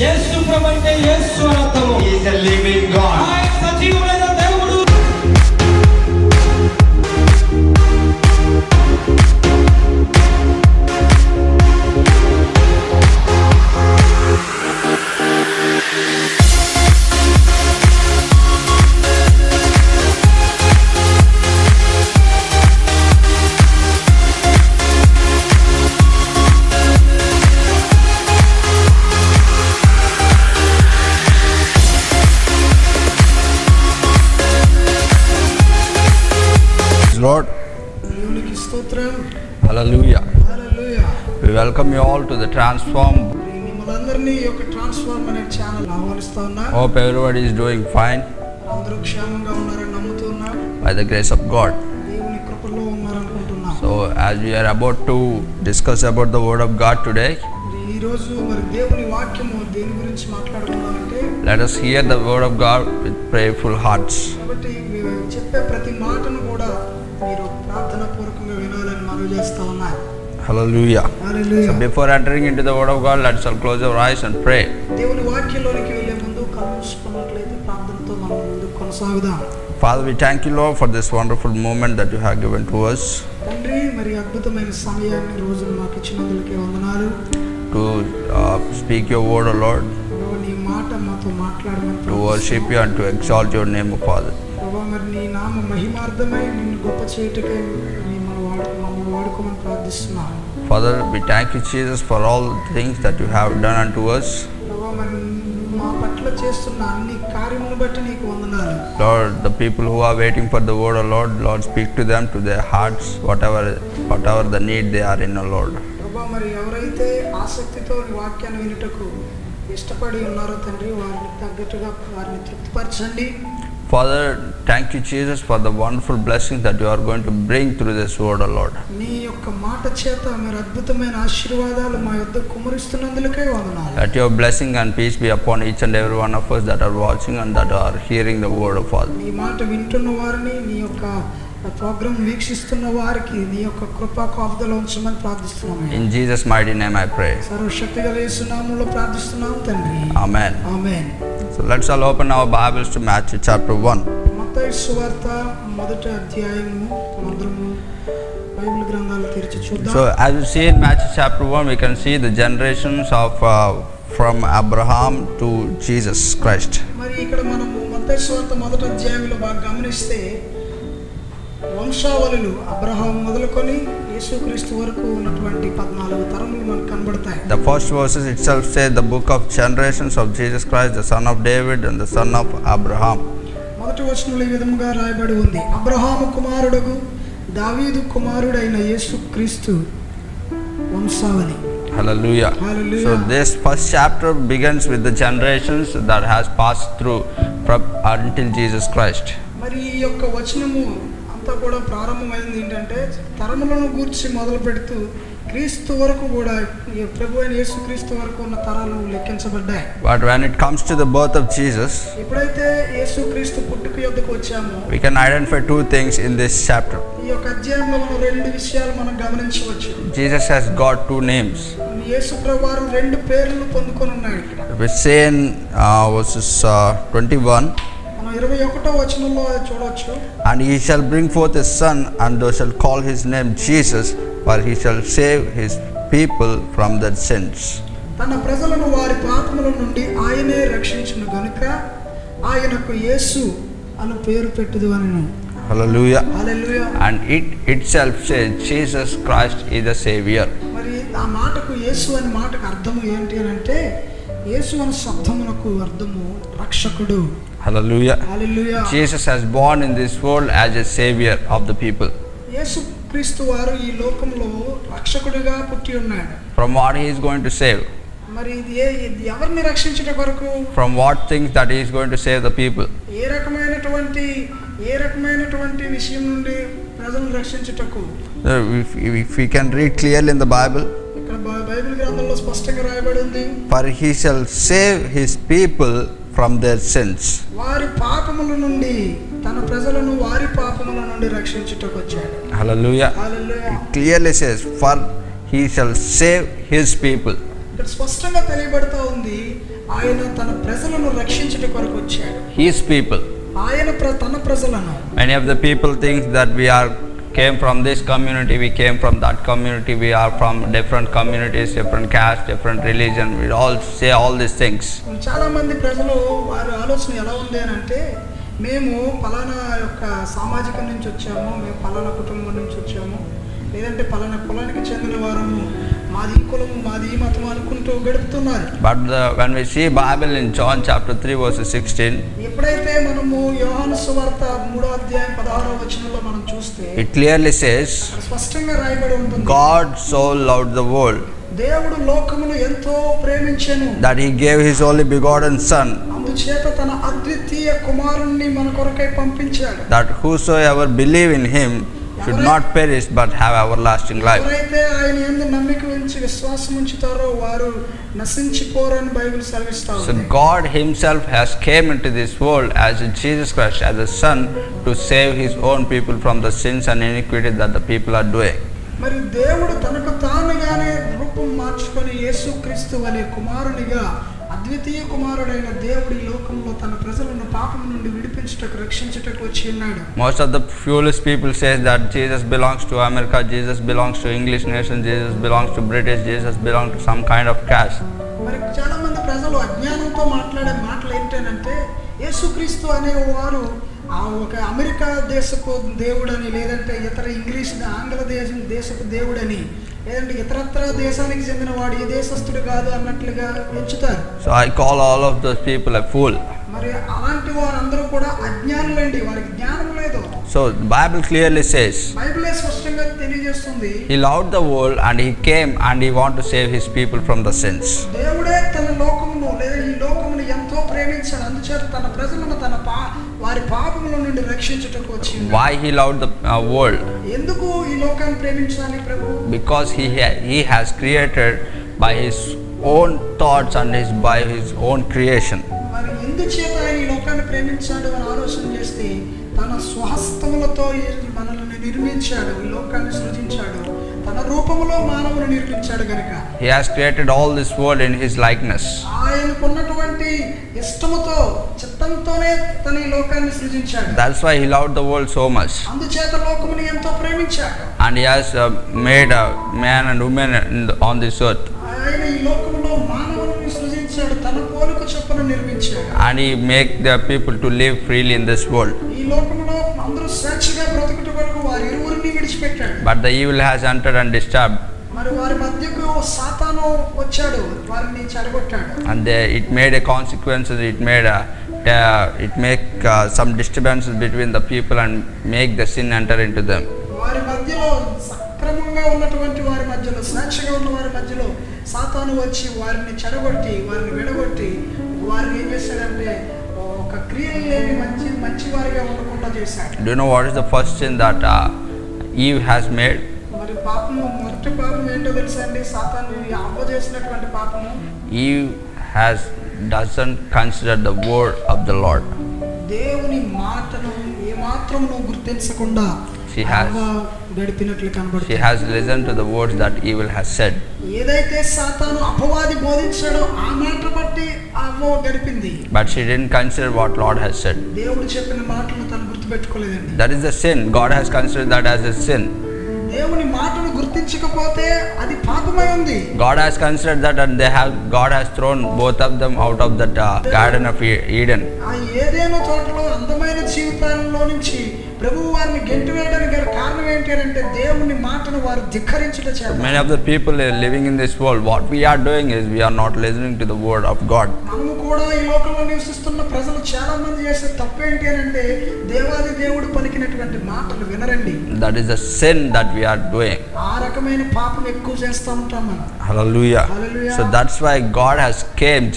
యేసు ప్రభు అంటే యేసు అర్థము. He is a living God. ఆయన సజీవుడైన దేవుడు. Lord, దేవునికి స్తోత్రం. hallelujah. Hallelujah. We welcome you all to the Transform. మిమ్మల్ందరినీ ఈ యొక్క ట్రాన్స్ఫార్మ్ అనే ఛానల్ ఆహ్వానిస్తా ఉన్నా. Hope everybody is doing fine అందరూ క్షేమంగా ఉన్నారని నమ్ముతున్నా. by the grace of God. దేవుని కృపలో ఉన్నారనుకుంటున్నా. So as we are about to discuss about the word of God today, ఈ రోజు మరి దేవుని వాక్యము దేని గురించి మాట్లాడుకుందామంటే, let us hear the word of God with prayerful hearts. కాబట్టి చెప్పే ప్రతి మాటను కూడా మీరు ప్రార్థన పూర్వకంగా వినాలని మనవి చేస్తా ఉన్నా. Hallelujah. Hallelujah. So before entering into the word of God, let's all close our eyes and pray. దేవుని వాక్యంలోనికి వెళ్ళే ముందు కళ్ళు మూసుకున్నట్లయితే ప్రార్థనతో మనం ముందుకు కొనసాగుదాం. Father, we thank you, Lord, for this wonderful moment that you have given to us తండ్రి, మరి అద్భుతమైన సమయాన్ని రోజును మాకు ఇచ్చినందుకే వందనాలు. to speak your word, O Lord, ప్రభు, నీ మాట మాతో మాట్లాడమని to worship you and to exalt your name, O Father. ప్రభు, మరి నీ నామ మహిమార్థమై నిన్ను గొప్ప చేయుటకై మమ్మల్ని వాడుకోమని ప్రార్థిస్తున్నాను. Father, we thank you, Jesus, for all the things that you have done unto us. ప్రభు, మరి మా పట్ల చేస్తున్న అన్ని కార్యములను బట్టి నీకు వందనాలు. Lord, the people who are waiting for the word, O Lord, speak to them, to their hearts, whatever the need they are in, O Lord. ప్రభు, మరి ఎవరైతే ఆసక్తితో నీ వాక్యాన్ని వినుటకు ఇష్టపడి ఉన్నారో తండ్రి, వారిని తగ్గట్టుగా వారిని తృప్తిపరచండి. Father, thank you, Jesus, for the wonderful blessings that you are going to bring through this word, O Lord. నీ యొక్క మాట చేత మీరు అద్భుతమైన ఆశీర్వాదాలు మా యొద్ద కుమరిస్తున్నందుకే వందనాలు. Let your blessing and peace be upon each and every one of us that are watching and that are hearing the word of Father. నీ మాట వింటున్న వారిని, నీ యొక్క ప్రోగ్రామ్ వీక్షిస్తున్న వారికి నీ యొక్క కృపా కాపుదల ఉంచమని ప్రార్థిస్తున్నాము. In Jesus' mighty name I pray. సర్వశక్తిగల యేసు నామములో ప్రార్థిస్తున్నాము తండ్రి. Amen. Amen. So let's all open our Bibles to Matthew chapter 1. మత్తయి సువార్త మొదటి అధ్యాయము. అందరము బైబిల్ గ్రంథాలు తెరిచి చూద్దాం. So as you see in Matthew chapter 1, we can see the generations of from Abraham to Jesus Christ. మరి ఇక్కడ మనము మత్తయి సువార్త మొదటి అధ్యాయంలో బాగా గమనిస్తే వంశావళులు అబ్రహాము మొదలుకొని యేసుక్రీస్తు వరకు ఉన్నటువంటి 14 తరములు మనకు కనబడతాయి. The first verses itself say the book of generations of Jesus Christ, the son of David and the son of Abraham. మొదటి వచనంలో ఈ విధముగా రాయబడి ఉంది, అబ్రహాము కుమారుడగు దావీదు కుమారుడైన యేసుక్రీస్తు వంశావళి. Hallelujah. Hallelujah. So this first chapter begins with the generations that has passed through from until Jesus Christ. మరి ఈ యొక్క వచనము అంతా కూడా ప్రారంభమైంది ఏంటంటే తరములను గూర్చి మొదలు పెడుతూ క్రీస్తు వరకు కూడా ప్రభు అయిన యేసుక్రీస్తు వరకు ఉన్న తరాలు లెక్కించబడ్డాయి. But when it comes to the birth of Jesus, ఎప్పుడైతే యేసుక్రీస్తు పుట్టుక యొద్దకు వచ్చామో we can identify two things in this chapter. ఈ యొక్క అధ్యాయంలో మనం 2 విషయాలు మనం గమనించవచ్చు. Jesus has got two names. యేసు ప్రభువారు 2 పేర్లను పొందుకొని ఉన్నాడు ఇక్కడ. We say in verses 21, 21వ వచనంలో చూడవచ్చు. and he shall bring forth a son, and thou shalt call his name Jesus, for he shall save his people from their sins. తన ప్రజలను వారి పాపముల నుండి ఆయనే రక్షించును గనుక ఆయనకు యేసు అను పేరు పెట్టుదు అనెను. Hallelujah. Hallelujah. And it itself says Jesus Christ is the Savior. మరి ఆ మాటకు యేసు అనే మాటకు అర్థము ఏంటి అని అంటే, యేసు అనే శబ్దమునకు అర్థము రక్షకుడు. Hallelujah. Hallelujah. Jesus has born in this world as a Savior of the people. యేసు క్రీస్తు వారు ఈ లోకంలో రక్షకుడిగా పుట్టి ఉన్నాడు. From what he is going to save? మరి ఇది ఎవరిని రక్షించట కొరకు? From what things that he is going to save the people? ఏ రకమైనటువంటి విషయం నుండి ప్రజలను రక్షించుటకు? If we can read clearly in the Bible, ఇక్కడ బైబిల్ గ్రంథంలో స్పష్టంగా రాయబడి ఉంది, for he shall save his people from their sins. వారి పాపముల నుండి తన ప్రజలను వారి పాపముల నుండి రక్షించుటకు వచ్చాడు. Hallelujah. Hallelujah. It clearly says, for he shall save his people. ఇక్కడ స్పష్టంగా తెలియబడుతూ ఉంది, ఆయన తన ప్రజలను రక్షించుట కొరకు వచ్చాడు. His people. ఆయన తన ప్రజలను. Many of the people think that we came from this community, we came from that community, we are from different communities, different caste, different religion. We all say all these things. చాలా మంది ప్రజలు వారి ఆలోచన ఎలా ఉంది అని అంటే, మేము పలానా యొక్క సామాజికం నుంచి వచ్చాము, మేము పలానా కుటుంబం నుంచి వచ్చాము, లేదంటే పలానా కులానికి చెందిన వారము, మాది ఈ కులము, మాది ఈ మతం అనుకుంటూ గడుపుతున్నారు. But when we see Bible in John chapter 3 verses 16, ఎప్పుడైతే మనము యోహాను సువార్త 3వ అధ్యాయం 16వ వచనంలో మనం చూస్తే, it clearly says, స్పష్టంగా రాయబడి ఉంటుంది, God so loved the world దేవుడు లోకమును ఎంతో ప్రేమించెను, that he gave his only begotten son, అందుచేత తన అద్వితీయ కుమారుణ్ణి మన కొరకై పంపించాడు, that whosoever believe in him should not perish but have everlasting life. ఎవరైతే ఆయన యందు నమ్మిక ఉంచి విశ్వాసం ఉంచుతారో వారు నశించిపోరని బైబిల్ సెలవిస్తా So ఉంది. God himself has came into this world as Jesus Christ, as a son, to save his own people from the sins and iniquity that the people are doing. మరి దేవుడు తనకు తానుగానే రూపం మార్చుకొని యేసుక్రీస్తు అనే కుమారునిగా, అద్వితీయ కుమారుడైన దేవుడి లోకంలో తన ప్రజలను పాపం నుండి విడిపించుటకు రక్షించుటకు వచ్చి ఉన్నాడు. Most of the foolish people say that Jesus belongs to America, Jesus belongs to English nation, Jesus belongs to British, Jesus belongs to some kind of caste. మరి చాలా మంది ప్రజలు అజ్ఞానంతో మాట్లాడే మాటలు ఏంటంటే, యేసుక్రీస్తు అనేవారు ఆ ఒక అమెరికా దేశపు దేవుడని, లేదంటే ఇతర ఇంగ్లీష్ ఆంగ్ల దేశపు దేవుడని, లేదంటే ఇతరత్ర దేశానికి చెందిన వాడు ఈ దేశస్థుడు కాదు అన్నట్లుగా ఎంచుతారు. So I call all of those people a fool. మరి అలాంటి వారందరూ కూడా అజ్ఞానులండి, వారికి జ్ఞానం లేదు. So the Bible clearly says, బైబిలే స్పష్టంగా తెలియజేస్తుంది, he loved the world and he came and he want to save his people from the sins. దేవుడే తన లోకమును లేదా ఈ లోకమును ఎంతో ప్రేమించాడు, అందుచేత తన ప్రజలను వారి పాపముల నుండి రక్షించుటకు వచ్చింది. Why he loved the world? ఎందుకు ఈ లోకాన్ని ప్రేమించాలి ప్రభు? Because he has created by his own thoughts and by his own creation. మరి ఎందుచేత ఆయన ఈ లోకాన్ని ప్రేమించాడు అని ఆలోచన చేస్తే, తన స్వహస్తములతో మనల్ని నిర్మించాడు, ఈ లోకాన్ని సృజించాడు, తన రూపములో మానవుని నిర్మించాడు గనుక He has created all this world in his likeness. ఆయనకున్నటువంటి ఇష్టముతో, చిత్తంతోనే తన ఈ లోకాన్ని సృజించాడు. That's why he loved the world so much. అందుచేత లోకముని ఎంతో ప్రేమించాడు. And he has made a man and woman on this earth. ఆయన ఈ లోకంలో మానవుని సృజించాడు, తన పోలిక చొప్పున నిర్మించాడు. And he make the people to live freely in this world. ఈ లోకంలో అందరూ స్వేచ్ఛగా బ్రతుకుట వరకు వారి ఇరువురిని విడిచిపెట్టాడు. But the evil has entered and disturbed. మరి వారి మధ్యకు సాతాను వచ్చాడు, వారిని చెడగొట్టాడు. And it made a consequences. It make some disturbances between the people and make the sin enter into them. వారి మధ్యలో సక్రమంగా ఉన్నటువంటి వారి మధ్యలో, స్వేచ్ఛగా ఉన్న వారి మధ్యలో సాతాను వచ్చి వారిని చెడగొట్టి, వారిని విడగొట్టి, వారిని ఏం చేశాడంటే ఒక క్రియలు లేని మంచి వారిగా ఉండకుండా చేశాడు. Do you know what is the first sin that Eve has made? మరి పాపము, మొదటి పాపం ఏంటో తెలుసా అండి? సాతాను అవ్వ చేసినటువంటి పాపము. Eve doesn't consider the word of the Lord. దేవుని మాటను ఏమాత్రము గుర్తించకుండా గడిపినట్లు కనబడుతుంది. She has listened to the words that evil has said. ఏదైతే సాతాను అపవాది బోధించాడో ఆ మాట బట్టి అవ్వ గడిపింది. But she didn't consider what Lord has said. దేవుడు చెప్పిన మాటలను తను గుర్తుపెట్టుకోలేదండి. That is the sin. God has considered that as a sin. దేవుని మాటను గుర్తించకపోతే అది పాపమై ఉంది. God has considered that, and God has thrown both of them out of that garden of Eden. ఆ ఏదెను తోటలో అందమైన జీవితాల్లో నుంచి ప్రభువు వారిని గెంటివేయడానికి గల కారణం ఏంటి అంటే దేవుని మాటను వారు ధిక్కరించుట చేత. Many of the people living in this world, what we are doing is we are not listening to the word of God. మనము కూడా ఈ లోకంలో నివసిస్తున్న ప్రజలు చాలా మంది చేసే తప్పు ఏంటి అంటే దేవాది దేవుడు పలికినటువంటి మాటలు వినరండి. That is the sin that we are doing. ఆ రకమైన పాపం ఎక్కువ చేస్తూ ఉంటాం మనం. Hallelujah. Hallelujah. So that's why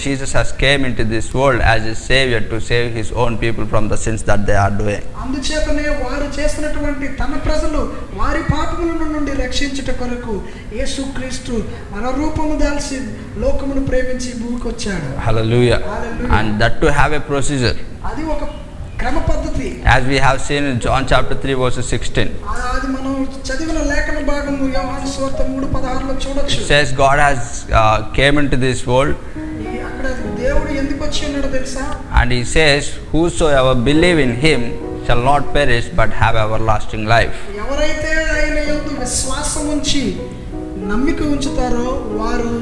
Jesus has came into this world as a savior to save his own people from the sins that they are doing. అందుచేతనే వారు చేసినటువంటి తన ప్రజలు వారి పాపముల నుండి రక్షించుట కొరకు యేసుక్రీస్తు మన రూపము దాల్చి లోకమును ప్రేమించి భూమికి వచ్చాడు. Hallelujah. Hallelujah. And that to have a procedure. అది ఒక క్రమ పద్ధతి. As we have seen in John chapter 3 verses 16. అది మనం చదివిన లేఖన భాగము యోహాను సువార్త 3:16లో చూడొచ్చు. It says God has came into this world, అక్కడ దేవుడు ఎందుకు వచ్చి ఉన్నాడో తెలుసా? and he says whosoever believe in him shall not perish but have everlasting life. ఎవరైతే ఆయన యందు విశ్వాసం ఉంచి నమ్మిక ఉంచుతారో వారు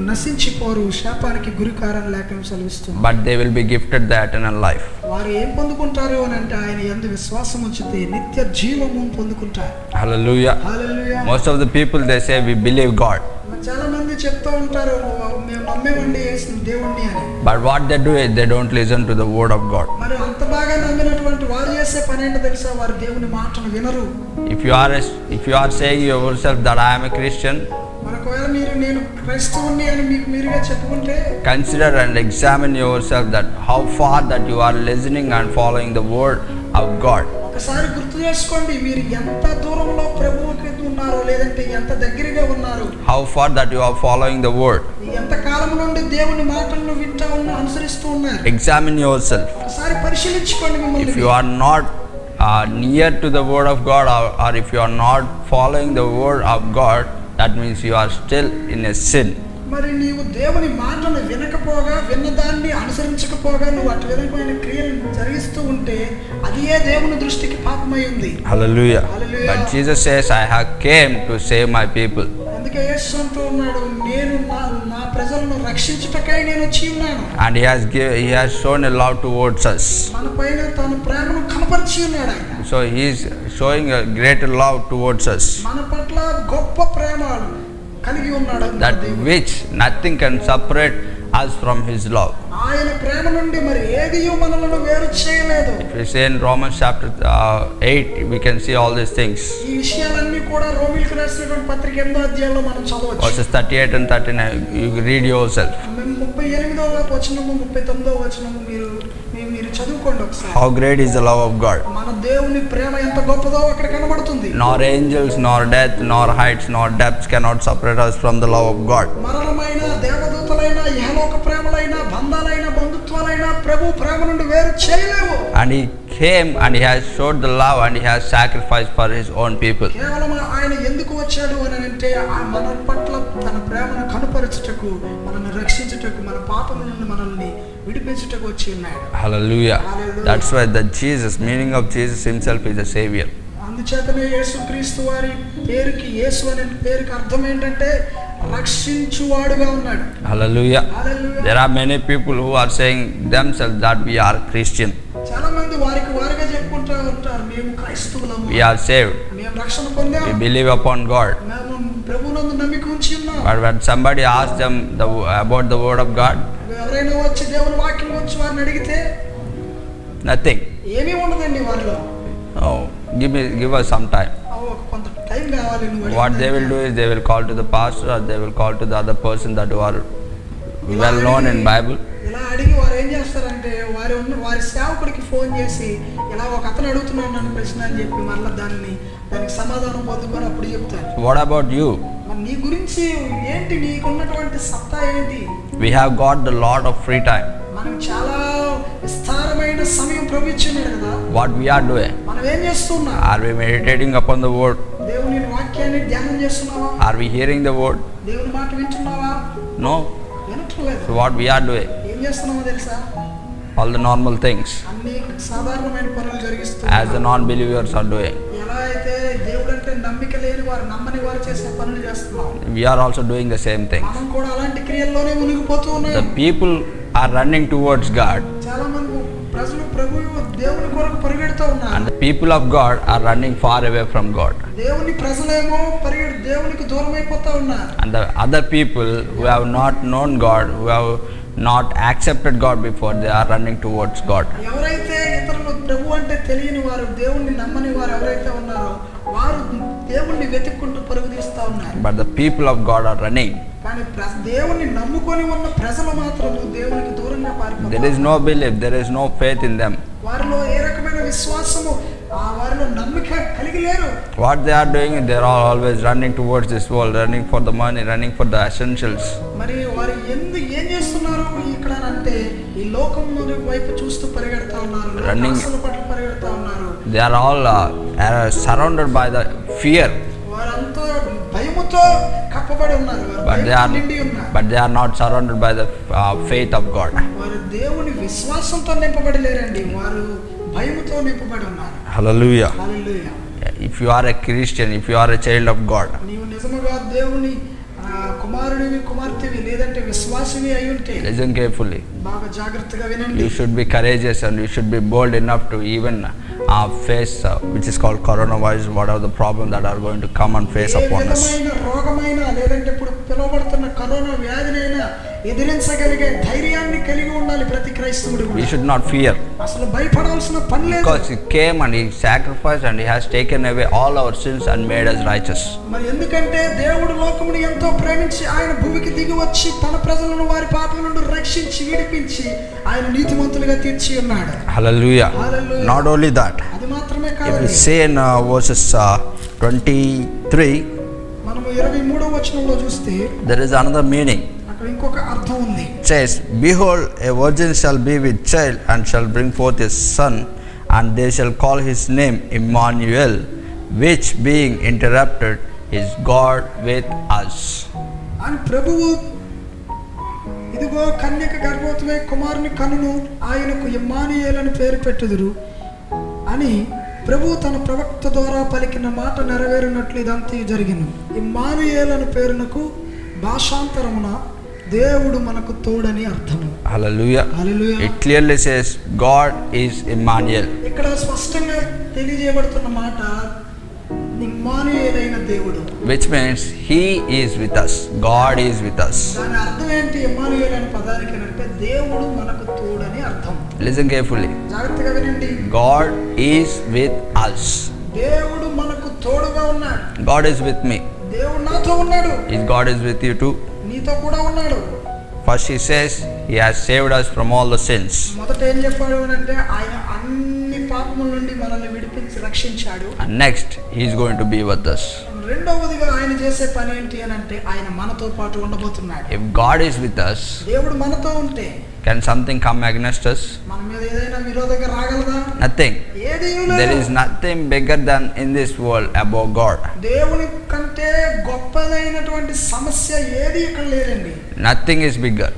నశించిపోరు, శాపానికి గురికారని లేఖనం సెలవిస్తుంది. But they will be gifted the eternal life. వారు ఏం పొందుకుంటారు అని అంటే ఆయన యందు విశ్వాసం ఉంచితే నిత్య జీవము పొందుకుంటారు. Hallelujah. Hallelujah. Most of the people they say we believe God, చాలా మంది చెప్తూ ఉంటారు మేము నమ్మేమండి దేవుణ్ణి అని. but what they do is they don't listen to the word of God. మరి అంత బాగా నమ్మినటువంటి వారు చేసే పని ఏంటో తెలుసా? వారు దేవుని మాటను వినరు. If you are saying yourself that I am a Christian, ఒకవేళ నేను క్రైస్తవుని అని మీకు మీరుగా చెప్పుకుంటే consider and examine yourself that how far that you are listening and following the word of God. ఒకసారి గుర్తు చేసుకోండి, మీరు ఎంత దూరంలో ప్రభువుకి ఉన్నారో లేదంటే ఎంత దగ్గరగా ఉన్నారు. How far that you are following the word. ఎంత కాలం నుండి దేవుని మాటలను వింటూ అనుసరిస్తూ ఉన్నారు. Examine yourself. ఒకసారి పరిశీలించుకోండి మిమ్మల్ని. If you are not near to the word of God, or if you are not following the word of God, that means you are still in a sin. మరి నీవు దేవుని మాటను వినకపోగా విన్నదాన్ని అనుసరించకపోగా నువ్వు అటు విధమైన క్రియలను జరిగిస్తూ ఉంటే అది ఏ దేవుని దృష్టికి పాపమై ఉంది. Hallelujah. Hallelujah. But Jesus says, I have came to save my people. అందుకే యేసు అంటూ ఉన్నాడు, నేను నా ప్రజలను రక్షించుటకై నేను వచ్చి ఉన్నాను. And he has shown a love towards us. మన పైన తన ప్రేమను కనపరిచి ఉన్నాడు ఆయన. So he is showing a greater love towards us, మన పట్ల గొప్ప ప్రేమ కలిగి ఉన్నాడు. that which nothing can separate us from his love. ఆయన ప్రేమ నుండి మరి ఏదియూ మనలను వేరు చేయలేదు. If we say in Romans chapter 8, we can see all these things. ఈ విషయాలన్నీ కూడా రోమీయులకు రాసినటువంటి పత్రిక 8వ అధ్యాయంలో మనం చదవచ్చు. Verses 38 and 39, you read yourself. 38వ వచనము 39వ వచనము మీరు చదువుకోండి ఒకసారి. How great is the love of God. మన దేవుని ప్రేమ ఎంత గొప్పదో అక్కడ కనబడుతుంది. Nor angels, nor death, nor heights, nor depths cannot separate us from the love of God. మరణమైన దేవదూతలైన ఇహలోక ప్రేమలైన బంధాలైన బంధుత్వాలైన ప్రభు ప్రేమ నుండి వేరు చేయలేవు. And he came and he has showed the love and he has sacrificed for his own people. కేవలం ఆయన ఎందుకు వచ్చాడు అని అంటే మన పట్ల తన ప్రేమను కనుపరచుటకు, మనల్ని రక్షించుటకు, మన పాపముల నుండి మనల్ని విడిపించుటకు వచ్చి ఉన్నాడు. Hallelujah. Hallelujah. That's why the Jesus, meaning of Jesus himself is a savior. అందుచేతనే యేసుక్రీస్తు వారి పేరుకి, యేసు అనే పేరుకి అర్థం ఏంటంటే రక్షించువాడుగా ఉన్నాడు. Hallelujah. Hallelujah. There are many people who are saying themselves that we are Christian. చాలా మంది వారిగా చెప్పుకుంటూ ఉంటారు, మేము క్రైస్తవులము, We are saved. మేము రక్షణ పొందాము, We believe upon God. మేము ప్రభువునందు నమ్మిక ఉంచి ఉన్నాం. But when somebody asks them about the word of God, ఎవరైనా వచ్చి దేవుని వాక్యం వచ్చి వారిని అడిగితే nothing. ఏమీ ఉండదండి వారిలో. Oh, give us some time. కొంత టైం కావాలి. What they will do is they will call to the pastor or they will call to the other person that who are well known in Bible. ఇలా అడిగి వారు ఏం చేస్తారంటే వారి సేవకుడికి phone చేసి ఇలా ఒక అతను అడుగుతున్నాడు నన్ను ప్రశ్న అని చెప్పి మళ్ళీ దానికి సమాధానం పొందుకొని అప్పుడు చెప్తారు. What about you? మరి నీ గురించి ఏంటి, నీకున్నటువంటి సత్తా ఏంటి? We have got the lot of free time. మనం చాలా విస్తారమైన సమయం ప్రభు ఇచ్చినాడు కదా. What we are doing? మనం ఏం చేస్తున్నాం? Are we meditating upon the word? దేవుని వాక్యాన్ని ధ్యానం చేస్తున్నావా? Are we hearing the word? దేవుని మాట వింటున్నావా? No. వినట్లేదు. So what we are doing? ఏం చేస్తున్నామో తెలుసా? All the normal things అన్ని సాధారణమైన పనులు జరిగిస్తూ as the non-believers are doing. ఎలా అయితే దేవుడు అంటే నమ్మిక లేని వారు, నమ్మని వారు చేసే పనులు చేస్తున్నాం. We are also doing the same thing. మనం కూడా అలాంటి క్రియల్లోనే మునిగిపోతూ ఉన్నాం. The people are running towards God చాలా మంది ప్రజలు ప్రభువు దేవుని కొరకు పరిగెడుతూ ఉన్నారు. and the people of God are running far away from God. దేవుని ప్రజలేమో దేవునికి దూరం అయిపోతా ఉన్నారు. And the other people who have not known God, who have not accepted God before, they are running towards God. ఎవరైతే ఇతరులు ప్రభు అంటే తెలియని వారు, దేవుణ్ణి నమ్మని వారు ఎవరైతే ఉన్నారో వారు దేవుణ్ణి వెతుక్కుంటూ పరుగు తీస్తా ఉన్నారు. But the people of God are running. కానీ దేవుణ్ణి నమ్ముకొని ఉన్న ప్రజలు మాత్రం దేవునికి దూరంగా పారిపోతారు. There is no belief, there is no faith in them. వారిలో ఏ రకమైన విశ్వాసము ఆ వారిలో నమ్మిక కలిగి లేరు. What they are doing, they are always running towards this world, running for the money, running for the essentials. మరి వారు ఏం చేస్తున్నారు ఇక్కడ అంటే ఈ లోకం వైపు చూస్తూ పరిగెడతా ఉన్నారు, ఆశల పట్ల పరిగెడతా ఉన్నారు. They are all surrounded by the fear. వారంతా భయముతో కప్పబడి ఉన్నారు, but they are not surrounded by the faith of God. వారు దేవుని విశ్వాసంతో నింపబడి లేరండి, వారు భయముతో నింపబడి ఉన్నారు. Hallelujah. Hallelujah. If you are a Christian, if you are a child of God, నీవు నిజముగా దేవుని కుమారుడివి కుమార్తెవి లేదంటే విశ్వాసివి అయి ఉంటే, listen carefully, బాగా జాగ్రత్తగా వినండి. you should be courageous and you should be bold enough to even face which is called coronavirus, whatever the problem that are going to come and face upon us. ఏ విధమైన రోగమైనా లేదంటే ఇప్పుడు పిలువబడుతున్న corona వ్యాధినైనా ఎదిరించగలిగే ధైర్యాన్ని కలిగి ఉండాలి ప్రతి క్రైస్తవుడు. We should not fear, అసలు భయపడాల్సిన పని లేదు. because he came and he sacrificed and he has taken away all our sins and made us righteous. మరి ఎందుకంటే దేవుడు లోకమును ఎంతో ప్రేమించి ఆయన భూమికి దిగి వచ్చి తన ప్రజలను వారి పాపల నుండి రక్షించి విడిపించి ఆయన నీతిమంతులుగా తీర్చి ఉన్నాడు. Hallelujah. Hallelujah. Not only that, అది మాత్రమే if we కాదు, say in verses 23, మనము 23వ వచనంలో చూస్తే there is another meaning. అక్కడ ఇంకొక అర్థం ఉంది. It says, behold, a virgin shall be with child and shall bring forth a son, and they shall call his name Emmanuel, which being interrupted is God with us. అని ప్రభువు ఇదిగో కన్యక గర్భవతివై కుమారుని కనును ఆయనకు ఇమ్మానుయేలు అని పేరు పెట్టుదురు అని ప్రభువు తన ప్రవక్త ద్వారా పలికిన మాట నెరవేరినట్లు ఇదంతా జరిగింది. ఇమ్మానుయేలు అనే పేరునకు భాషాంతరమున దేవుడు మనకు తోడని అర్థము. Hallelujah. Hallelujah. It clearly says God is Emmanuel. ఇక్కడ స్పష్టంగా తెలియజేయబడుతున్న మాట ఇమ్మానుయేలైన దేవుడు, which means he is with us. God is with us. దాని అర్థం ఏంటి? ఇమ్మానుయేలు అనే పదానికి అంటే దేవుడు మనకు తోడని అర్థం. Listen carefully. జాగ్రత్తగా వినండి. God is with us. దేవుడు మనకు తోడుగా ఉన్నాడు. God is with me. దేవుడు నాతో ఉన్నాడు. Is God is with you too? నీతో కూడా ఉన్నాడు. First he says he has saved us from all the sins. మొదట ఏం చెప్పాడు అంటే ఆయన అన్ని పాపముల నుండి మనల్ని విడిపించి రక్షించాడు. And next he is going to be with us. రెండవదిగా ఆయన చేసే పని ఏంటి అని అంటే ఆయన మనతో పాటు ఉండబోతున్నాడు. If God is with us, దేవుడు మనతో ఉంటే can something come against us? మన మీద ఏదైనా విరోధంగా రాగలదా? Nothing. ఏదీ There లేదు. is nothing bigger than in this world above God. దేవుని కంటే గొప్పదైనటువంటి సమస్య ఏది ఇక్కడ లేదండి. Nothing is bigger.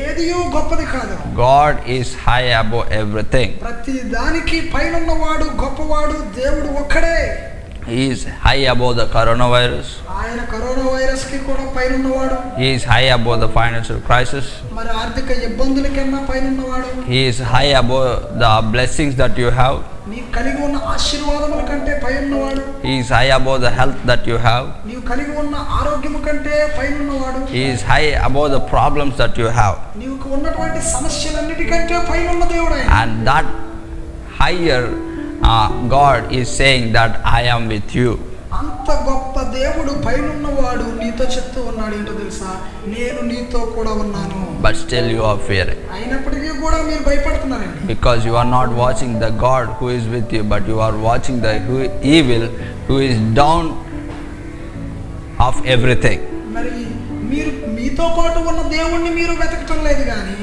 ఏదియూ గొప్పది కాదు. God is high above everything. ప్రతి దానికి పైన ఉన్నవాడు గొప్పవాడు దేవుడు ఒక్కడే. He is high above the coronavirus. ఆయన కరోనా వైరస్ కి కూడా పైన ఉన్నవాడు. He is high above the financial crisis. మరి ఆర్థిక ఇబ్బందుల కన్నా పైన ఉన్నవాడు. He is high above the blessings that you have. నీవు కలిగి ఉన్న ఆశీర్వాదముల కంటే పైన ఉన్నవాడు. He is high above the health that you have. నీవు కలిగి ఉన్న ఆరోగ్యము కంటే పైన ఉన్నవాడు. He is high above the problems that you have. నీవు ఉన్నటువంటి సమస్యలన్నిటికంటే పైన ఉన్న దేవుడు ఆయన. And that higher God is saying that I am with you. అంత గొప్ప దేవుడు పైన ఉన్నవాడు నీతో చెప్తూ ఉన్నాడు ఏంటో తెలుసా? నేను నీతో కూడా ఉన్నాను. But still you are fearing. అయినప్పటికీ కూడా మీరు భయపడుతున్నారండి. Because you are not watching the God who is with you, but you are watching the evil who is down of everything. మరి మీరు మీతో పాటు ఉన్న దేవుణ్ణి మీరు వెతకటం లేదు కానీ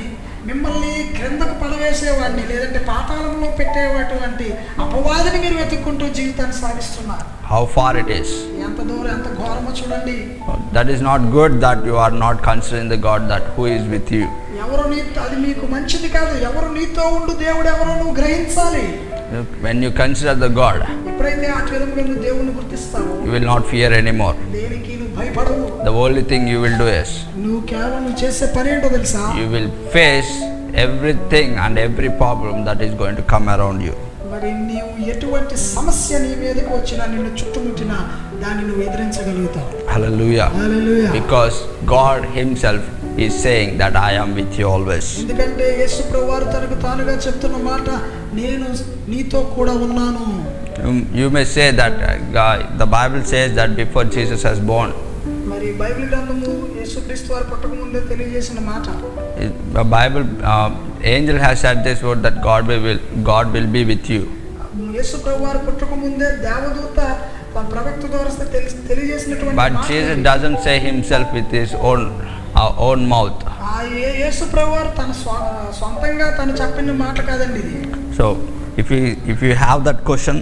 మిమ్మల్ని క్రిందకు పడవేసేవాడిని లేదంటే పాతాళంలో పెట్టేటువంటి అపవాదిని మీరు వెతుక్కుంటూ జీవితాన్ని సాగిస్తున్నారు. How far it is. ఎంత దూరం ఎంత ఘోరమో చూడండి. That is not good that you are not considering the God that who is with you. ఎవరు నీతో, అది మీకు మంచిది కాదు. ఎవరు నీతో ఉండు దేవుడు ఎవరో నువ్వు గ్రహించాలి. When you consider the God, ఎప్పుడైతే ఆ విధంగా నువ్వు దేవుణ్ణి గుర్తిస్తావో you will not fear anymore. దేనికి నువ్వు భయపడవు. The only thing you will do is నువ్వు కేవలం చేసే పని ఏంటో తెలుసా? you will face everything and every problem that is going to come around you. మరి నీవు ఎటువంటి సమస్య నీ మీదకి వచ్చినా నిన్ను చుట్టుముట్టినా దాన్ని నువ్వు ఎదిరించగలుగుతావు. Hallelujah. Hallelujah. Because God himself is saying that I am with you always. ఎందుకంటే యేసు ప్రభువారు తనకు తానుగా చెప్తున్న మాట నేను నీతో కూడా ఉన్నాను. You may say that the Bible says that before Jesus was born, మరి బైబిల్ గ్రంథము యేసుక్రీస్తు వారు పుట్టక ముందే తెలియజేసిన మాట. the Bible angel has said this word that God will be with you. యేసు ప్రభువారు పుట్టక ముందే దేవదూత తన ప్రవక్త ద్వారా తెలియజేసినటువంటి But Jesus doesn't say himself with his own mouth. యేసు ప్రభువారు తన సొంతంగా తను చెప్పిన మాట కాదండి ఇది. So if you have that question,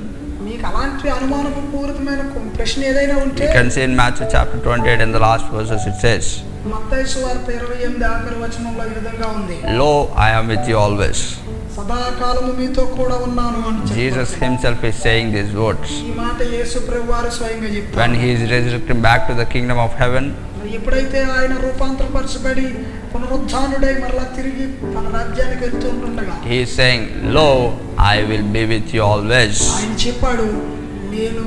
మీకు అలాంటి అనుమానపూరితమైన ప్రశ్న ఏదైనా ఉంటే, you can see in Matthew chapter 28 in the last verses it says, మత్తయి సువార్త 28 ఆఖరి వచనంలో ఈ విధంగా ఉంది, Lo, I am with you always. సదాకాలము మీతో కూడా ఉన్నాను అని Jesus himself is saying these words. ఈ మాట యేసు ప్రభువారు స్వయంగా చెప్పారు. When he is resurrected back to the kingdom of heaven, ఎప్పుడైతే ఆయన రూపాంతరపరచబడి పునరుద్ధానుడై మరలా తిరిగి తన రాజ్యానికి వెళ్తుండగా, he is saying, Lo, I will be with you always. ఆయన చెప్పాడు, నేను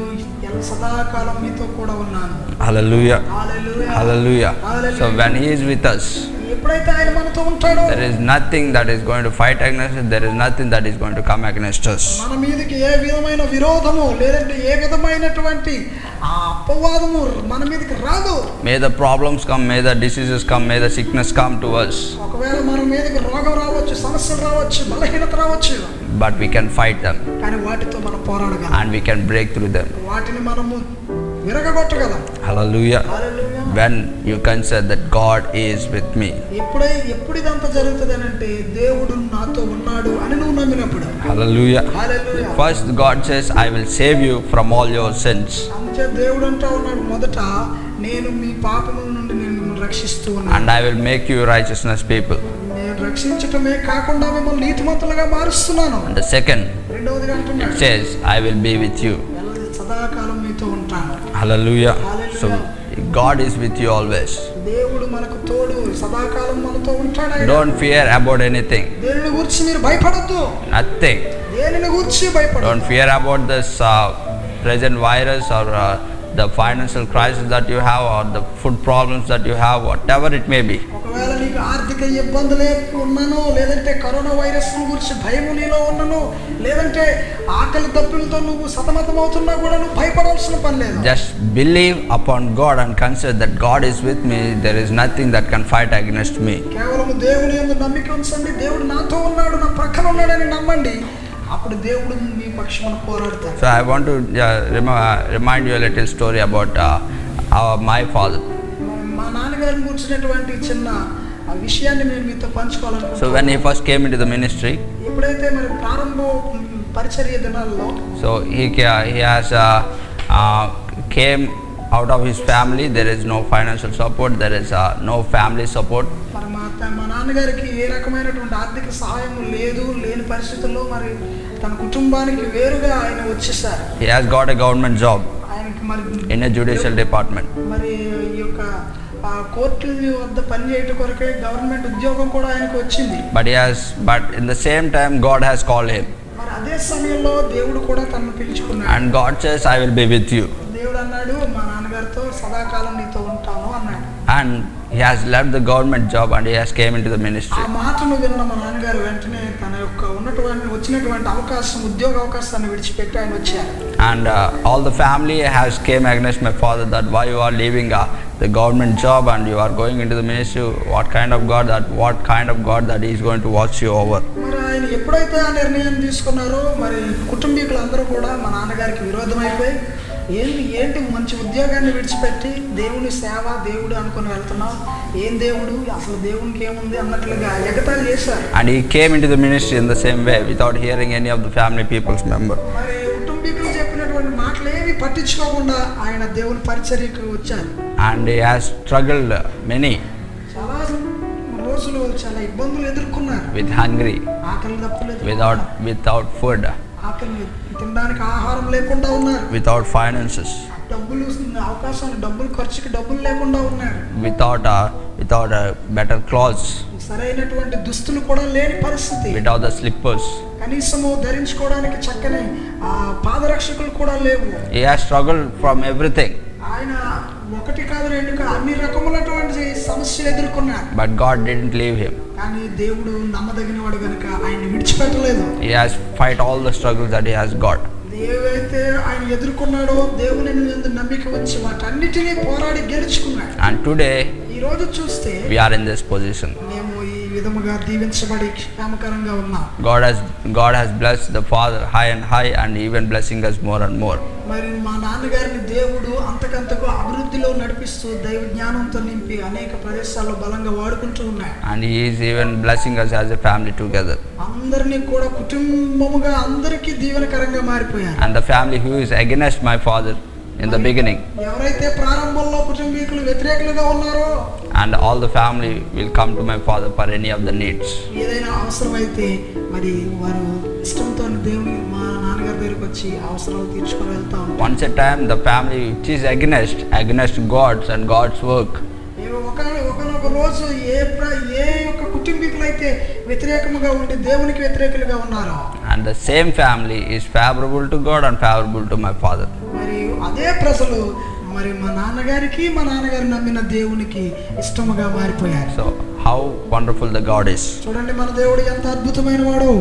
సదాకాలం మీతో కూడా ఉన్నాను. Hallelujah. Hallelujah. Hallelujah. Hallelujah. So when he is with us, ఎప్పుడైతే ఆయన మనతో ఉంటాడో, there is nothing that is going to fight against us. There is nothing that is going to come against us. మన మీదకి ఏ విధమైన విరోధము లేదంటే ఏ విధమైనటువంటి ఆ అపవాదము మన మీదకి రాదు. May the problems come, may the diseases come, may the sickness come to us. ఒకవేళ మన మీదకి రోగం రావచ్చు, సమస్యలు రావచ్చు, బలహీనత రావచ్చు, But we can fight them కానీ వాటితో మనం పోరాడగలం. and we can break through them. వాటిని మనము విరగగొట్టగలం. Hallelujah. Hallelujah. When you consider that God is with me. ఎప్పుడు ఇదంతా జరుగుతుంది అని అంటే, దేవుడు నాతో ఉన్నాడు అని నువ్వు నమ్మినప్పుడు. Hallelujah. Hallelujah. First God says, I will save you from all your sins. అందుకే దేవుడు అంటా ఉన్నాడు, మొదట నేను మీ పాపముల నుండి నేను మిమ్మల్ని రక్షిస్తూ ఉన్నాను. And I will make you righteousness people. నేను రక్షించటమే కాకుండా మిమ్మల్ని నీతిమంతులుగా మారుస్తున్నాను. And the second, రెండవదిగా it అంటున్నాడు, says, I will be with you. సదాకాలం మీతో ఉంటాను. Hallelujah. Hallelujah. So God is with you always. దేవుడు మనకు తోడు, సదాకాలం మనతో ఉంటాడు ఆయన. Don't fear about anything. దేనిని గురించి మీరు భయపడొద్దు. Nothing. దేనిని గురించి భయపడొద్దు. Don't fear about this present virus or the financial crisis that you have or the food problems that you have, whatever it may be. ఒకవేళ నీకు ఆర్థిక ఇబ్బందులే ఉన్నాను, లేదంటే కరోనా వైరస్ గురించి భయము నీలో ఉన్నాను, లేదంటే ఆకలి దప్పులతో నువ్వు సతమతం అవుతున్నా కూడా నువ్వు భయపడాల్సిన పని లేదు. Just believe upon God and consider that God is with me. There is nothing that can fight against me. కేవలం దేవుని యందు నమ్మిక ఉంచండి. దేవుడు నాతో ఉన్నాడు, నా ప్రక్కన ఉన్నాడని నమ్మండి. అప్పుడు దేవుడు మీ పక్షాన పోరాడతాడు. So I want to remind you a little story about my father. మా నాన్నగారిని గురించినటువంటి చిన్న విషయాన్ని నేను మీతో పంచుకోవాలనుకుంటున్నాను. So when he first came into the ministry, ఎప్పుడైతే మరి ప్రారంభ పరిచర్య దినాల్లో, so he has came out of his family. There is no financial support, there is no family support. మరి మా నాన్నగారికి ఏ రకమైనటువంటి ఆర్థిక సహాయం లేని పరిస్థితుల్లో మరి తన కుటుంబానికి వేరుగా ఆయన వచ్చేసారు. He has got a government job ఆయనకి మరి in a judicial department. మరి ఈ యొక్క కోర్టు వద్ద పనిచేయటం కొరకే గవర్నమెంట్ ఉద్యోగం కూడా ఆయనకు వచ్చింది. But in the same time God has called him. మరి అదే సమయంలో దేవుడు కూడా తనను పిలుచుకున్నాడు. And God says, I will be with you. దేవుడు అన్నాడు, మా నాన్నగారితో సదాకాలం నీతో ఉంటాను అన్నాడు. And he has left the government job and he has came into the ministry. ఆ మాటను విన్న మా నాన్నగారు వెంటనే తన యొక్క వచ్చినటువంటి అవకాశం, ఉద్యోగ అవకాశాన్ని విడిచిపెట్టి ఆయన వచ్చారు. And all the family has came against my father that why you are leaving the government job and you are going into the ministry. What kind of God that he is going to watch you over. మరి ఆయన ఎప్పుడైతే ఆ నిర్ణయం తీసుకున్నారో మరి కుటుంబీకులందరూ కూడా మా నాన్నగారికి విరోధం అయిపోయి, ఏంటి మంచి ఉద్యోగాన్ని విడిచిపెట్టి దేవుని సేవ, దేవుడు అనుకుని వెళ్తున్నావు, ఏం దేవుడు, అసలు దేవునికి ఏముంది అన్నట్లుగా ఎగతాళి చేశారు. And he came into the ministry in the same way without hearing any of the family people's member. మరి కుటుంబీకులు చెప్పినటువంటి మాటలు ఏవి పట్టించుకోకుండా ఆయన దేవుని పరిచర్యకు వచ్చారు. And he has struggled many చాలా రోజులు చాలా ఇబ్బందులు ఎదుర్కొన్నారు. with hungry, ఆకలి దప్పులేదు, without food, ఆకలి తినడానికి ఆహారం లేకుండా ఉన్నారు, without finances, డబ్బులు ఖర్చుకి డబ్బులు లేకుండా ఉన్నారు, without better clothes, సరైనటువంటి దుస్తులు కూడా లేని పరిస్థితి, without the slippers. కనీసము ధరించుకోవడానికి చక్కని పాదరక్షకులు కూడా లేవు. He has struggled from everything. ఆయన ఒకటి కాదు రెండు కాదు అన్ని రకములైనటువంటి సమస్యలు ఎదుర్కొన్నారు. But God didn't leave him. కానీ దేవుడు నమ్మదగిన వాడు కనుక ఆయన విడిచిపెట్టలేదు. He has fight all the struggles that he has got. ఏవైతే ఆయన ఎదుర్కొన్నాడో దేవుని యందు నమ్మిక ఉంచి వాటన్నిటినీ పోరాడి గెలుచుకున్నాడు. And today ఈ రోజు చూస్తే we are in this position. మేము ఈ విధముగా దీవించబడి క్షేమకరంగా ఉన్నాం. God has blessed the Father high and high, and even blessing us more and more. మరి మా నాన్నగారిని దేవుడు అంతకంతకు అభివృద్ధిలో నడిపిస్తూ దైవ జ్ఞానంతో నింపి అనేక ప్రదేశాల్లో బలంగా వాడుకుంటూ ఉన్నాడు. And he is even blessing us as a family together. అందరినీ కూడా కుటుంబముగా అందరికీ దీవెనకరంగా మారిపోయారు. And the family who is against my father in the beginning, ఎవరైతే ప్రారంభంలో కుటుంబీకులు వ్యతిరేకులుగా ఉన్నారో, and all the family will come to my father for any of the needs. ఏదైనా అవసరమైతే మరి వారు ఇష్టంతో దేవుని మా నాన్నగారి దగ్గరికి వచ్చి అవసరాలు తీర్చుకొని వెళ్తా ఉంటారు. Once a time the family which is against God's and God's work, ఒకనొక రోజు ఏ యొక్క కుటుంబీకులైతే వ్యతిరేకముగా ఉండి దేవునికి వ్యతిరేకులుగా ఉన్నారో, and the same family is favorable to God and favorable to my father. మరి అదే ప్రజలు మరి మా నాన్నగారు నమ్మిన దేవునికి ఇష్టముగా మారిపోయారు. So how wonderful the God is. చూడండి మన దేవుడు ఎంత అద్భుతమైన వాడు.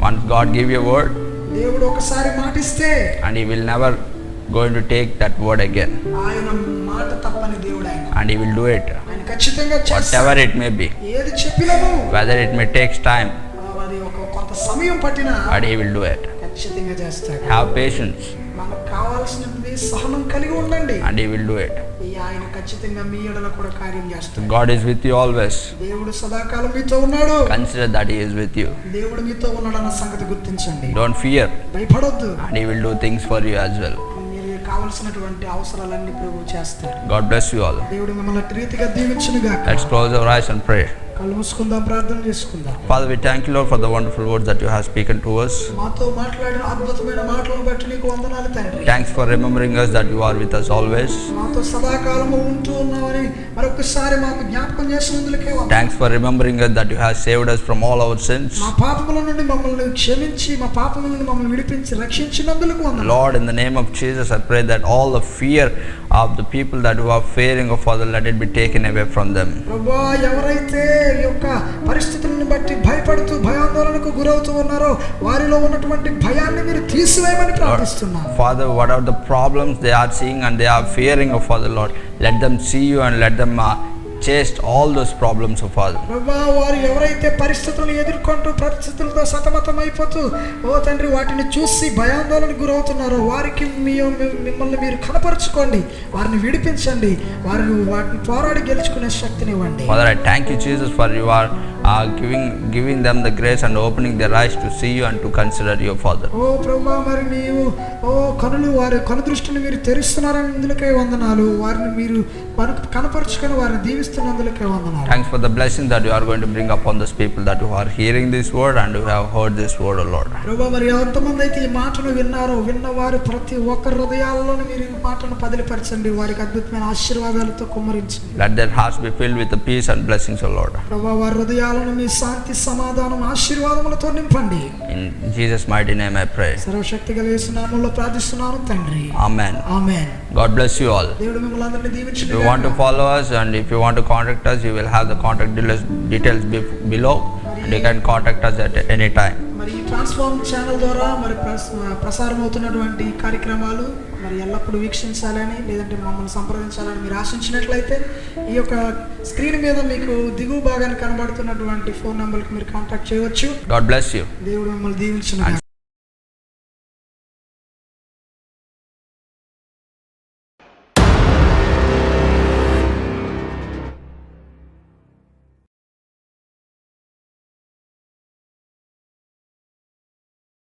Once God give you a word, దేవుడు ఒకసారి మాటిస్తే and he will never going to take that word again, ఆయన మాట తప్పని దేవుడు ఆయన. and he will do it ఆయన ఖచ్చితంగా చేస్తాడు. whatever it may be, ఏది చెప్పినను whether it may take time, అది కొంత సమయం పట్టినా but he will do it. ఖచ్చితంగా చేస్తాడు. Have patience, మనకు కావాల్సినది సహనం కలిగి ఉండండి, and he will do it. ఆయన ఖచ్చితంగా మీ ఎడల కూడా కార్యం చేస్తాడు. God is with you always. దేవుడు సదాకాలం మీతో ఉన్నాడు. Consider that he is with you. దేవుడు మీతో ఉన్నాడన్న సంగతి గుర్తించండి. Don't fear, భయపడొద్దు. and he will do things for you as well. మీరు కావాల్సినటువంటి అవసరాలన్నీ ప్రభువు చేస్తాడు. God bless you all. దేవుడు మిమ్మల్ని రీతిగా దీవించును గాక. Let's close our eyes and pray. కళ్ళు మూసుకుందాం, ప్రార్థన చేసుకుందాం. Father, we thank you, Lord, for the wonderful words that you have spoken to us. మాతో మాట్లాడిన అద్భుతమైన మాటలను బట్టి నీకు వందనాలు తండ్రి. Thanks for remembering us that you are with us always. మాతో సదాకాలము ఉంటూ ఉన్నావని మరొకసారి మాకు జ్ఞాపకం చేసినందుకే వందనాలు. Thanks for remembering us that you have saved us from all our sins. మా పాపముల నుండి మమ్మల్ని క్షమించి, మా పాపముల నుండి మమ్మల్ని విడిపించి రక్షించినందుకు వందనాలు. Lord, in the name of Jesus, I pray that all the fear of the people that who are fearing of Father, let it be taken away from them. ప్రభువా, ఎవరైతే ఈ యొక్క పరిస్థితులను బట్టి భయపడుతూ భయాందోళనకు గురవుతూ ఉన్నారో వారిలో ఉన్నటువంటి భయాన్ని మీరు తీసివేయమని ప్రార్థిస్తున్నాను. Father, whatever the problems they are seeing and they are fearing of Father, Lord, let them see you and let them chase all those problems of Father. ప్రభువా, వారు ఎవరైతే పరిస్థితులను ఎదుర్కొంటూ పరిస్థితులతో సతమతమైపోతూ ఓ తండ్రి వాటిని చూసి భయాందోళనకు గురవుతున్నారో వారికి మిమ్మల్ని మీరు కనపరుచుకోండి, వారిని విడిపించండి, వాటిని పోరాడి గెలుచుకునే శక్తిని ఇవ్వండి. Father, I thank you, Jesus, for you are giving them the grace and opening their eyes to see you and to consider your Father. ఓ ప్రభువా, మరి నీవు వారి కనుదృష్టిని మీరు తెరుస్తున్నారన్నందుకే వందనాలు. వారిని మీరు కనపరుచుకొని వారిని దీవిస్తున్నందుకే వందనాలు. Thanks for the blessing that you are going to bring upon those people that who are hearing this word and who have heard this word, O Lord. ప్రభువా, మరి ఎంతమంది అయితే ఈ మాటను విన్నారో విన్నవారు ప్రతి ఒక్కరి హృదయాల్లోనూ మీరు ఈ మాటను పదిలిపరచండి, వారికి అద్భుతమైన ఆశీర్వాదాలతో కుమ్మరించండి. Let their hearts be filled with the peace and blessings, O Lord. ప్రభువా, వారి హృదయాలను మీ శాంతి సమాధానం ఆశీర్వాదములతో నింపండి. In Jesus' mighty name I pray. సర్వశక్తి గల యేసు నామములో ప్రార్థిస్తున్నాను తండ్రి. Amen. Amen. God bless you all. దేవుడు మిమ్మల్ని అందరినీ దీవించును If you want to follow us and if you want to contact us, you will have the contact details below, and you can contact us at any time. మరి ఈ transform channel ద్వారా మరి ప్రసారం అవుతున్నటువంటి కార్యక్రమాలు మరి ఎల్లప్పుడూ వీక్షించాలని లేదంటే మమ్మల్ని సంప్రదించాలని మీరు ఆశించినట్లయితే ఈ యొక్క స్క్రీన్ మీద మీకు దిగువ భాగాన్ని కనబడుతున్నటువంటి ఫోన్ నంబర్కి మీరు కాంటాక్ట్ చేయవచ్చు. God bless you. దేవుడు మిమ్మల్ని దీవించును.